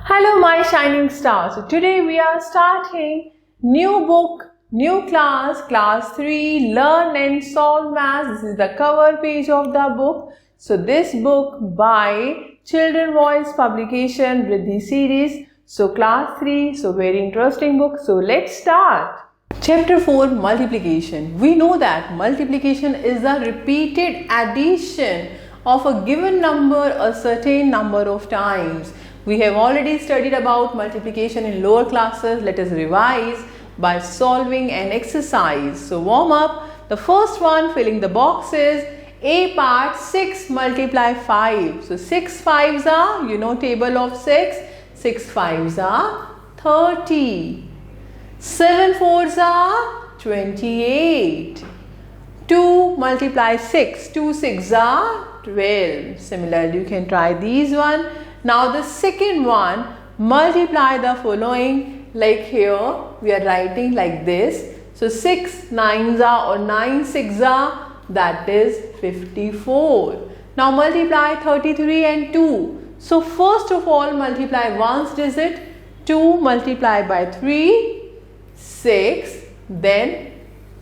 Hello my shining stars. So today we are starting new book, new class 3, Learn and Solve Maths. This is the cover page of the book. So this book by Children Voice Publication Riddhi series. So class 3, so very interesting book. So let's start. Chapter 4, Multiplication. We know that multiplication is the repeated addition of a given number a certain number of times. We have already studied about multiplication in lower classes. Let us revise by solving an exercise. So warm up. The first one, filling the boxes. A part, 6 multiply 5. So 6 5s are, table of 6. 6 5s are 30. 7 4s are 28. 2 multiply 6. 2 6s are 12. Similarly, you can try these one. Now the second one, multiply the following, like here we are writing like this. So 6 9s are or 9 6s are, that is 54. Now multiply 33 and 2. So first of all multiply ones digit, 2 multiply by 3, 6, then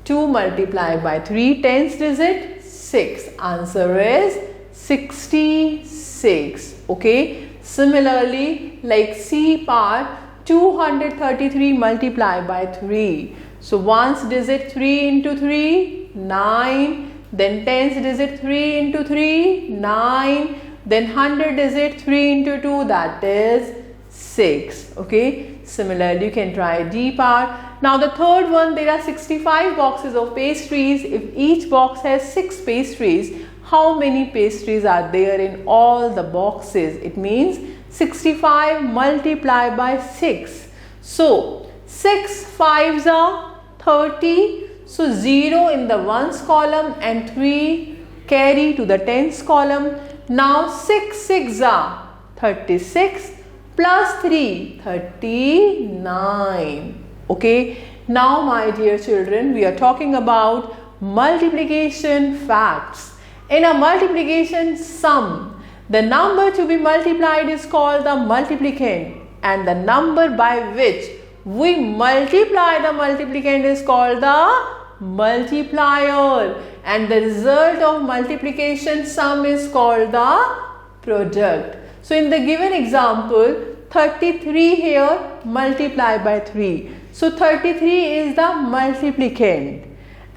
2 multiply by 3 tens digit, 6. Answer is 66. Okay. Similarly, like C part, 233 multiply by 3. So ones digit 3 into 3, 9. Then tens digit 3 into 3, 9. Then 100 digit 3 into 2, that is 6. Okay. Similarly, you can try D part. Now the third one, there are 65 boxes of pastries. If each box has 6 pastries, how many pastries are there in all the boxes? It means 65 multiplied by 6. So 6 5s are 30. So 0 in the ones column and 3 carry to the tens column. Now 6 6s are 36 plus 3 39. Okay. Now my dear children, we are talking about multiplication facts. In a multiplication sum, the number to be multiplied is called the multiplicand, and the number by which we multiply the multiplicand is called the multiplier, and the result of multiplication sum is called the product. So in the given example, 33 here multiplied by 3. So 33 is the multiplicand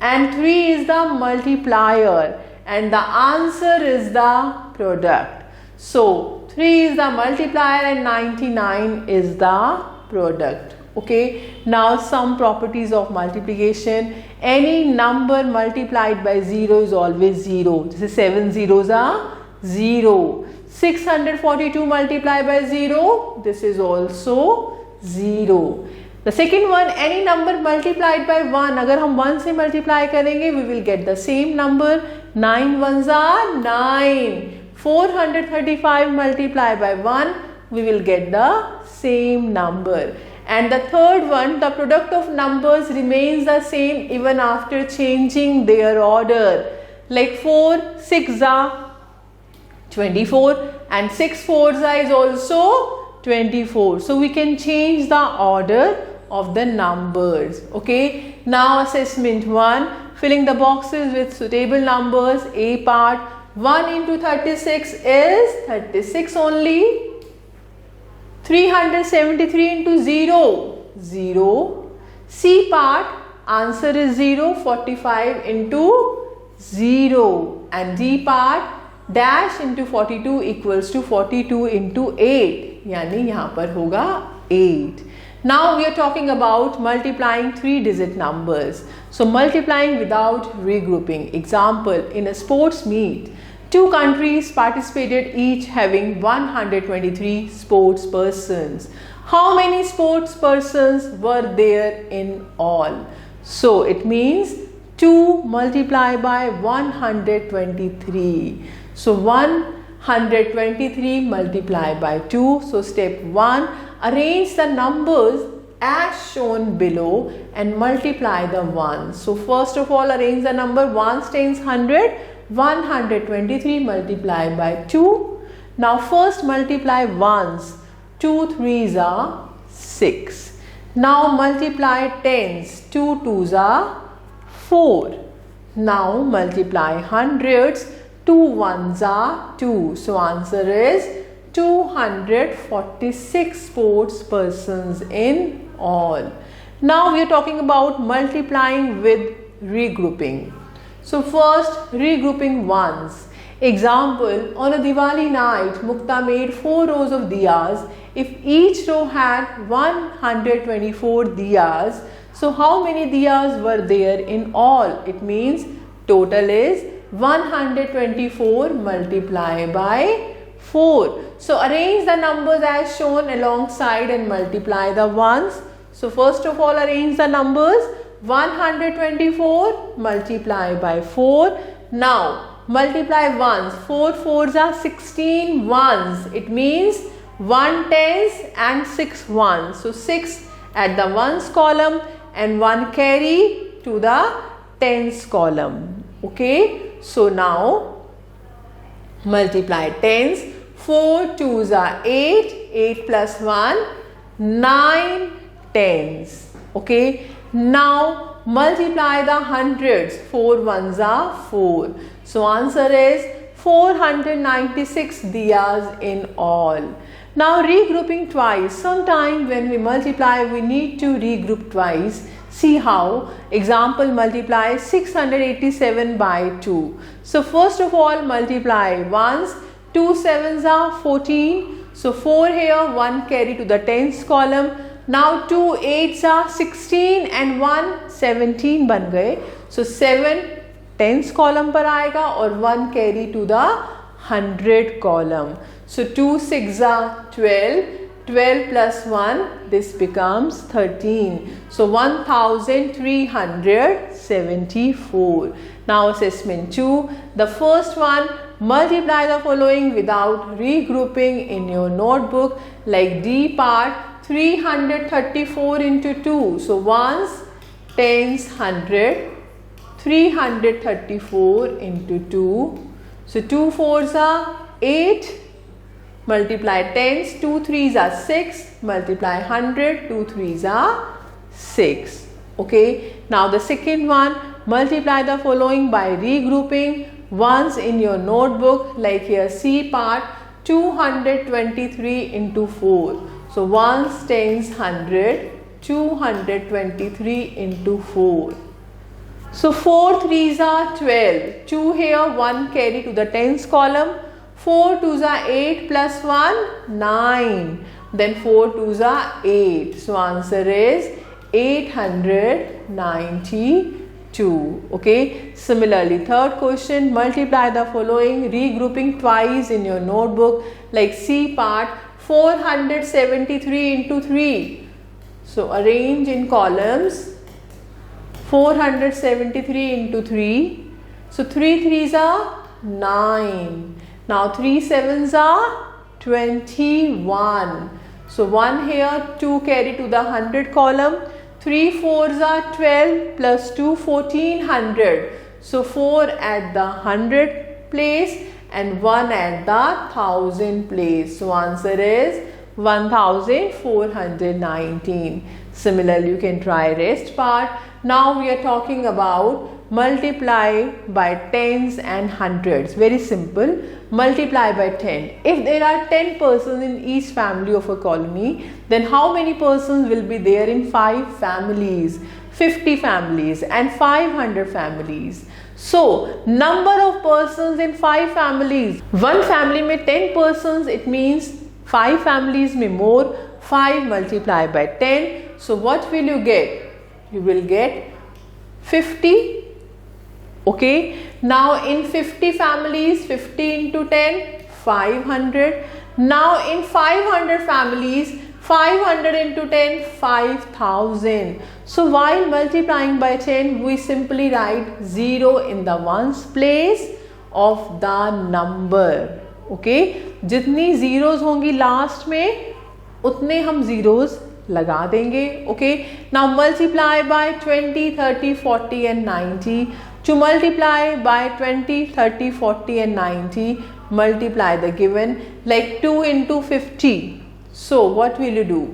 and 3 is the multiplier. And the answer is the product. So 3 is the multiplier and 99 is the product. Okay. Now some properties of multiplication. Any number multiplied by 0 is always 0. This is 7 zeros are 0. 642 multiplied by 0. This is also 0. The second one, any number multiplied by 1. अगर हम 1 से multiply करेंगे, we will get the same number. 9 ones are 9. 435 multiplied by 1, we will get the same number. And the third one, the product of numbers remains the same even after changing their order. Like 4 6s are 24 and 6 4s are is also 24. So we can change the order of the numbers. Okay. Now assessment 1, filling the boxes with suitable numbers. A part, 1 into 36 is 36 only. 373 into 0, 0. C part, answer is 0. 45 into 0. And D part, dash into 42 equals to 42 into 8. यानी यहाँ पर होगा 8. Now we are talking about multiplying 3-digit numbers. So multiplying without regrouping. Example, in a sports meet, 2 countries participated, each having 123 sports persons. How many sports persons were there in all? So it means 2 multiplied by 123. So 123 multiplied by 2. So step 1, arrange the numbers as shown below and multiply the ones. So first of all, arrange the number. 1 tens 100. 123 multiplied by 2. Now first multiply ones. 2 threes are 6. Now multiply tens. 2 twos are 4. Now multiply hundreds. 2 ones are 2. So answer is 246 sports persons in all. Now we are talking about multiplying with regrouping. So first, regrouping ones. Example, on a Diwali night, Mukta made 4 rows of diyas. If each row had 124 diyas, so how many diyas were there in all? It means total is 124 multiplied by 4. So arrange the numbers as shown alongside and multiply the ones. So first of all, arrange the numbers. 124 multiplied by 4. Now multiply ones. 4 fours are 16 ones. It means 1 tens and 6 ones. So 6 at the ones column and 1 carry to the tens column. Okay. So now multiply tens. 4 twos are 8. 8 plus 1, 9 tens. Okay. Now multiply the hundreds. 4 ones are 4. So answer is 496 diyas in all. Now regrouping twice. Sometime when we multiply, we need to regroup twice. See how. Example, multiply 687 by 2. So first of all, multiply ones. 2 sevens are 14. So 4 here, 1 carry to the tens column. Now 2 eights are 16 and 1 17 बन गए. So 7 tens column पर आएगा और 1 carry to the 100 column. So 2 6 are 12. 12 plus 1, this becomes 13. So 1374. Now assessment 2. The first one, multiply the following without regrouping in your notebook. Like D part, 334 into 2. So ones, tens, 100. 334 into 2. So 2 fours are 8. Multiply tens. 2 threes are 6. Multiply 100. 2 threes are 6. Okay. Now the second one, multiply the following by regrouping ones in your notebook. Like here C part, 223 into 4. So ones, tens, 100. 223 into 4. So 4 threes are 12. 2 here, 1 carry to the tens column. 4 twos are 8 plus 1, 9. Then 4 twos are 8. So answer is 892. Okay. Similarly, third question, multiply the following regrouping twice in your notebook. Like C part, 473 into 3. So arrange in columns. 473 into 3. So 3 threes are 9. Now 3 sevens are 21. So 1 here, 2 carry to the 100 column. 3 fours are 12 plus 2, 1400. So 4 at the 100 place and 1 at the 1000 place. So answer is 1419. Similarly, you can try rest part. Now we are talking about multiply by tens and hundreds. Very simple. Multiply by 10. If there are 10 persons in each family of a colony, then how many persons will be there in 5 families, 50 families and 500 families? So, number of persons in 5 families. One family में 10 persons, it means 5 families में more. 5 multiplied by 10. So, what will you get? You will get 50. Okay. Now, in 50 families, 50 into 10, 500. Now, in 500 families, 500 into 10, 5000. So, while multiplying by 10, we simply write 0 in the ones place of the number. Okay. जितनी zeros होंगी last में, उतने हम zeros लगा देंगे. Okay. Now, multiply by 20, 30, 40 and 90. To multiply by 20, 30, 40 and 90, multiply the given like 2 into 50. So what will you do?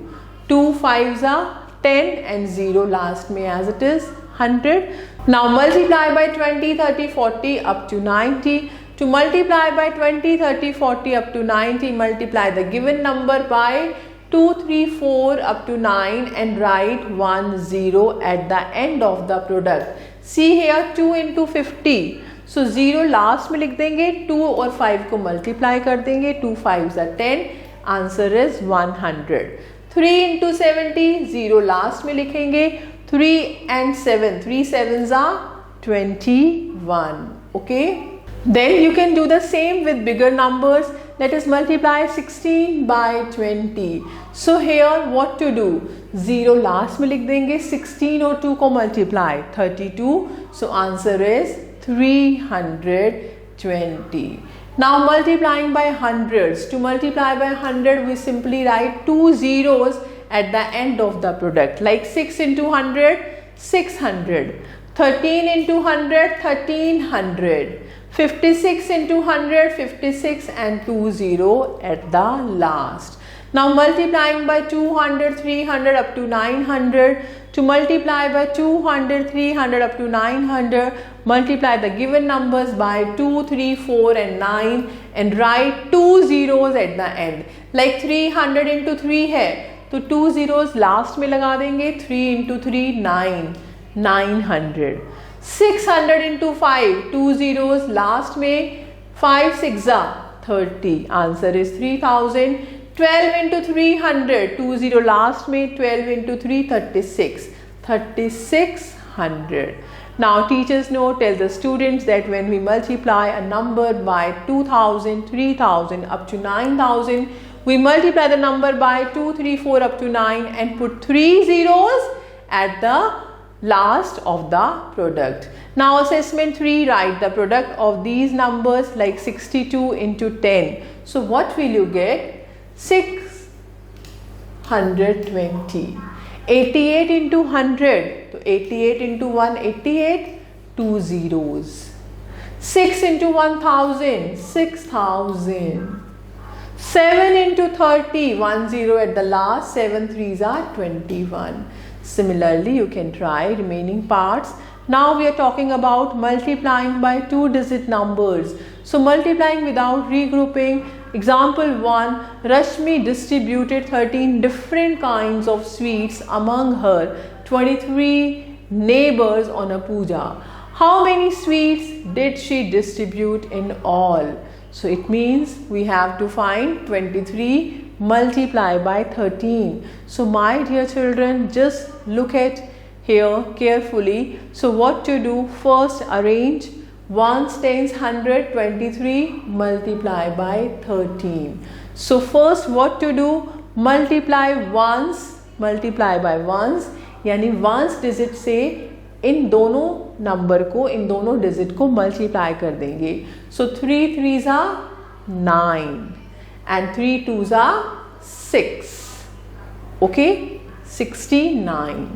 2 5s are 10 and 0 last में as it is 100. Now multiply by 20, 30, 40 up to 90. To multiply by 20, 30, 40 up to 90, multiply the given number by 2, 3, 4 up to 9 and write 1 0 at the end of the product. See here 2 into 50. So 0 last में लिख देंगे, 2 और 5 को multiply कर देंगे, 2 5s are 10, answer is 100. 3 into 70, 0 last में लिखेंगे, 3 and 7, 3 7s are 21. Okay. Then you can do the same with bigger numbers. Let us multiply 16 by 20. So here what to do? 0 last में लिख देंगे, 16 और 2 को multiply 32. So answer is 320. Now multiplying by hundreds. To multiply by 100 we simply write 2 zeros at the end of the product. Like 6 into 100, 600. 13 into 100, 1300. 56 into 100, 56 and 2 0 at the last. Now multiplying by 200, 300 up to 900. To multiply by 200, 300 up to 900, multiply the given numbers by 2, 3, 4 and 9 and write 2 zeros at the end. Like 300 into 3 है तो 2 zeros last में लगा देंगे, 3 into 3 9, 900. 600 into 5, 2 zeros last में, 5 6 30, answer is 3000. 12 into 300, 2 0 last में, 12 into 3 36, 3600. Now teachers know, tell the students that when we multiply a number by 2000, 3000 up to 9000, we multiply the number by 2, 3, 4 up to 9 and put 3 zeros at the last of the product. Now assessment 3, write the product of these numbers like 62 into 10. So what will you get? 620. 88 into 100. So 88 into 1, 88, 2 zeros. 6 into 1000, 6000. 7 into 30, 1 0 at the last, 7 3s are 21. Similarly, you can try remaining parts. Now we are talking about multiplying by 2-digit numbers. So multiplying without regrouping. Example 1, Rashmi distributed 13 different kinds of sweets among her 23 neighbors on a puja. How many sweets did she distribute in all? So it means we have to find 23 multiply by 13. So my dear children, just look at here carefully. So what to do? First arrange 1s, 10s, 100, 23 multiply by 13. So first what to do? Multiply ones, multiply by ones, यानी ones digit से इन दोनों number को, इन दोनों digit को multiply कर देंगे. So 3 3s are 9 and 3 2s are 6. Okay, 69.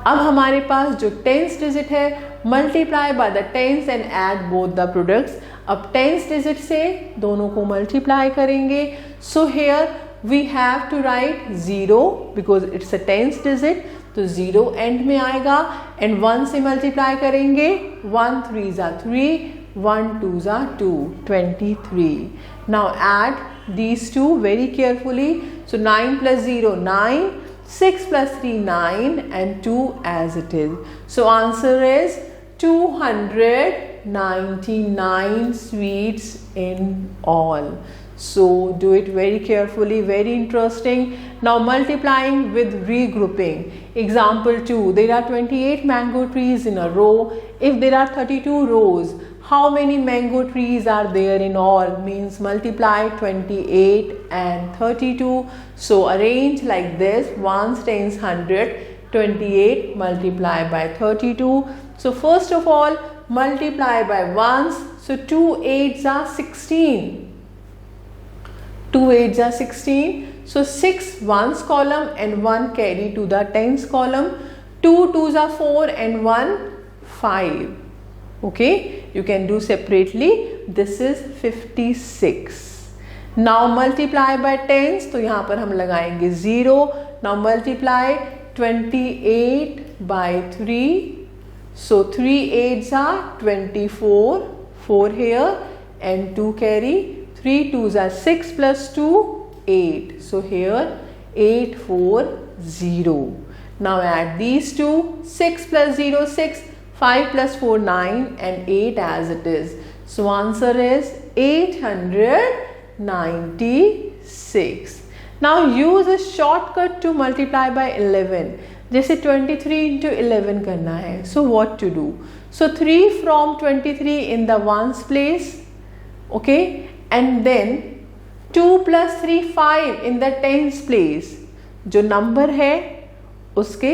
अब हमारे पास जो टेंस डिजिट है, multiply by the tens and add both the products. अब टेंस डिजिट से दोनों को मल्टीप्लाई करेंगे. So here we have to write 0 because it's a tens digit, तो 0 एंड में आएगा एंड 1 से मल्टीप्लाई करेंगे. 1 3s are 3, 1 2s are 2, 23. Now add these two very carefully. So 9 plus 0 9, 6 plus 3 9 and 2 as it is. So answer is 299 sweets in all. So do it very carefully, very interesting. Now multiplying with regrouping. Example 2, there are 28 mango trees in a row. If there are 32 rows, how many mango trees are there in all? Means multiply 28 and 32. So arrange like this, 1s, 10s, 100, 28 multiply by 32. So first of all multiply by 1s. So 2 8s are 16. 2 8s are 16. So 6 1s column and 1 carry to the 10s column. 2 2s are 4 and 1 5. Okay, you can do separately. This is 56. Now multiply by tens, तो यहाँ पर हम लगाएंगे 0. Now multiply 28 by 3. So 3 8s are 24. 4 here and 2 carry. 3 2s are 6 plus 2 8. So here 8 4 0. Now add these two. 6 plus 0 6. 5 plus 4 9 and 8 as it is. So answer is 896. Now use a shortcut to multiply by 11. जैसे 23 into 11 करना है. So what to do? So 3 from 23 in the ones place, okay, and then 2 plus 3 5 in the tens place. जो number है उसके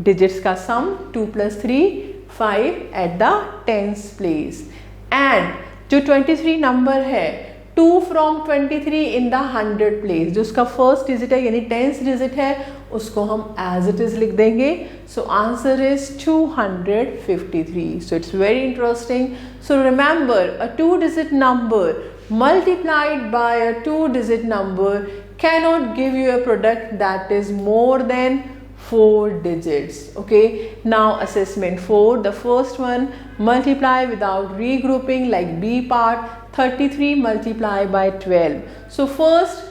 digits का sum 2 plus 3 5 at the tens place. And जो 23 number है 2 from 23 in the 100 place, जो उसका first digit है यानी tens digit है उसको हम as it is लिख देंगे. So answer is 253. So it's very interesting. So remember, a 2-digit number multiplied by a 2-digit number cannot give you a product that is more than 4 digits. Okay, now assessment 4. The first one, multiply without regrouping like B part. 33 multiply by 12. So first,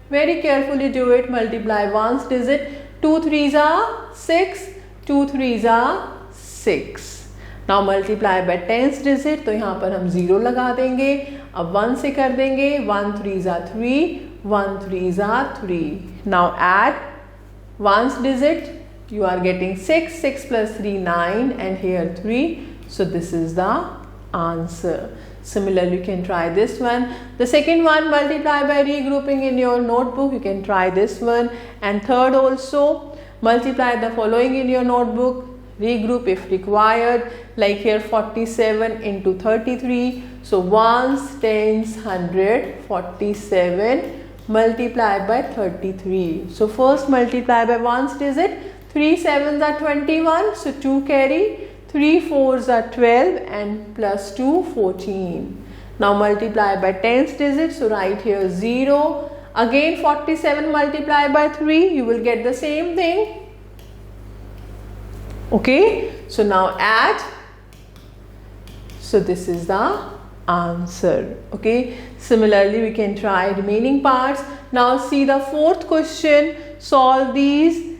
very carefully do it. Multiply ones digit. 2 3s are 6. 2 3s are 6. Now multiply by tens digit. तो यहाँ पर हम 0 लगा देंगे. अब 1 से कर देंगे. 1 3s are 3. 1 3s are 3. Now add ones digit. You are getting 6. 6 plus 3 9 and here 3. So this is the answer. Similarly, you can try this one. The second one, multiply by regrouping in your notebook. You can try this one. And third also, multiply the following in your notebook. Regroup if required. Like here 47 into 33. So ones, tens, 100, 47 multiplied by 33. So first multiply by ones digit. 3 7s are 21. So 2 carry. 3 4s are 12 and plus 2 14. Now multiply by tens digit. So write here 0. Again 47 multiply by 3. You will get the same thing. Okay. So now add. So this is the answer. Okay. Similarly, we can try remaining parts. Now see the fourth question. Solve these.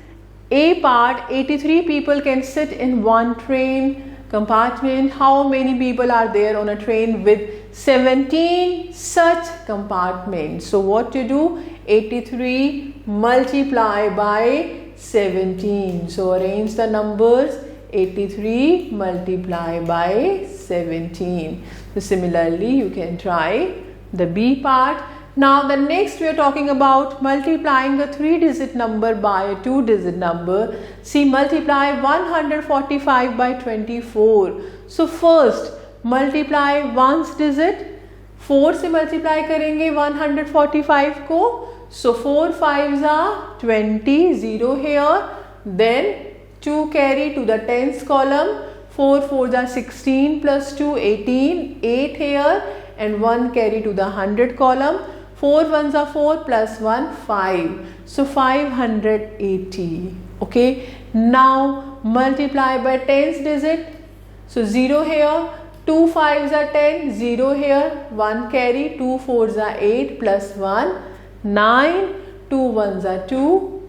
A part, 83 people can sit in one train compartment. How many people are there on a train with 17 such compartments? So what to do? 83 multiply by 17. So arrange the numbers. 83 multiply by 17. So similarly, you can try the B part. Now the next we are talking about multiplying a 3-digit number by a 2-digit number. See, multiply 145 by 24. So first multiply ones digit. 4 से multiply करेंगे 145 को. So 4 5s are 20. 0 here. Then 2 carry to the tens column. 4 4s are 16 plus 2 18. 8 here and 1 carry to the 100 column. 4 1s are 4 plus 1 5. So 580. Okay. Now multiply by tens digit. So 0 here. 2 5s are 10. 0 here. 1 carry. 2 4s are 8 plus 1 9. 2 1s are 2.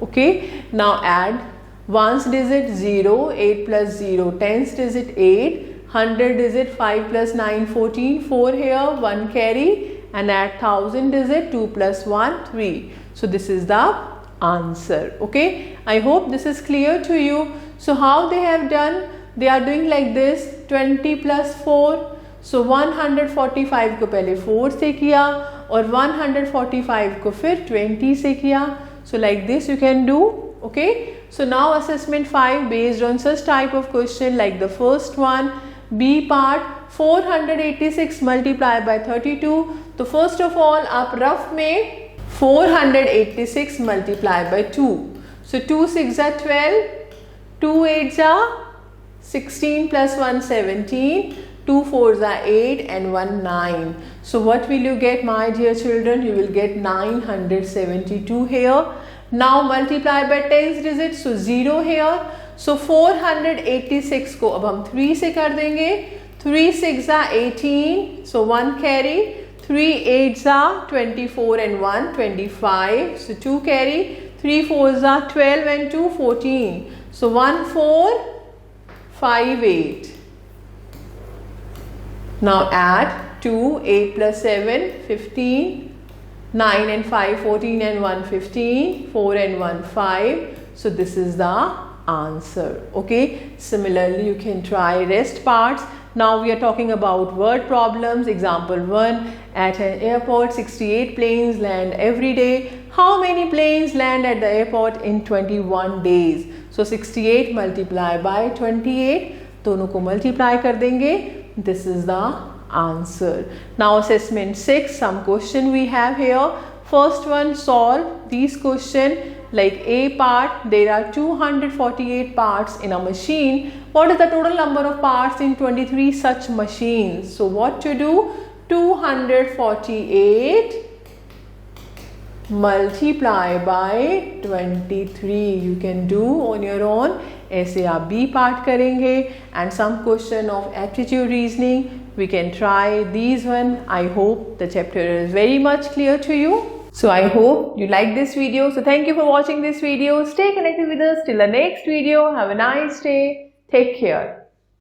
Okay. Now add ones digit 0. 8 plus 0. Tens digit 8. 100 digit 5 plus 9 14. 4 here. 1 carry. And add 1000 digit 2 plus 1 3. So this is the answer. Okay, I hope this is clear to you. So how they have done? They are doing like this. 20 plus 4. So 145 को पहले 4 से किया और 145 को फिर 20 से किया. So like this you can do. Okay. So now assessment 5 based on such type of question like the first one. B part, 486 multiply by 32. तो first of all आप रफ में 486 multiply by 2. So 2 6 are 12. 2 8s are 16 plus 1 17. 2 4s are 8 and 1 9. So what will you get, my dear children? You will get 972 here. Now multiply by tens digits, so 0 here. So 486 को अब हम 3 से कर देंगे. 3 6 are 18, so 1 carry. 3 8s are 24 and 1 25, so 2 carry. 3 4s are 12 and 2 14, so 1 4 5 8. Now add 2, 8 plus 7 15, 9 and 5 14 and 1 15, 4 and 1 5. So this is the answer. Okay, similarly you can try rest parts. Now we are talking about word problems. Example 1, at an airport 68 planes land every day. How many planes land at the airport in 21 days? So 68 multiply by 28, दोनों को multiply कर देंगे. This is the answer. Now assessment 6, some question we have here. First one, solve these question. Like A part, there are 248 parts in a machine. What is the total number of parts in 23 such machines? So what to do? 248 multiply by 23. You can do on your own. ऐसे आप B part करेंगे. And some question of aptitude reasoning. We can try these one. I hope the chapter is very much clear to you. So I hope you like this video. So thank you for watching this video. Stay connected with us till the next video. Have a nice day. Take care.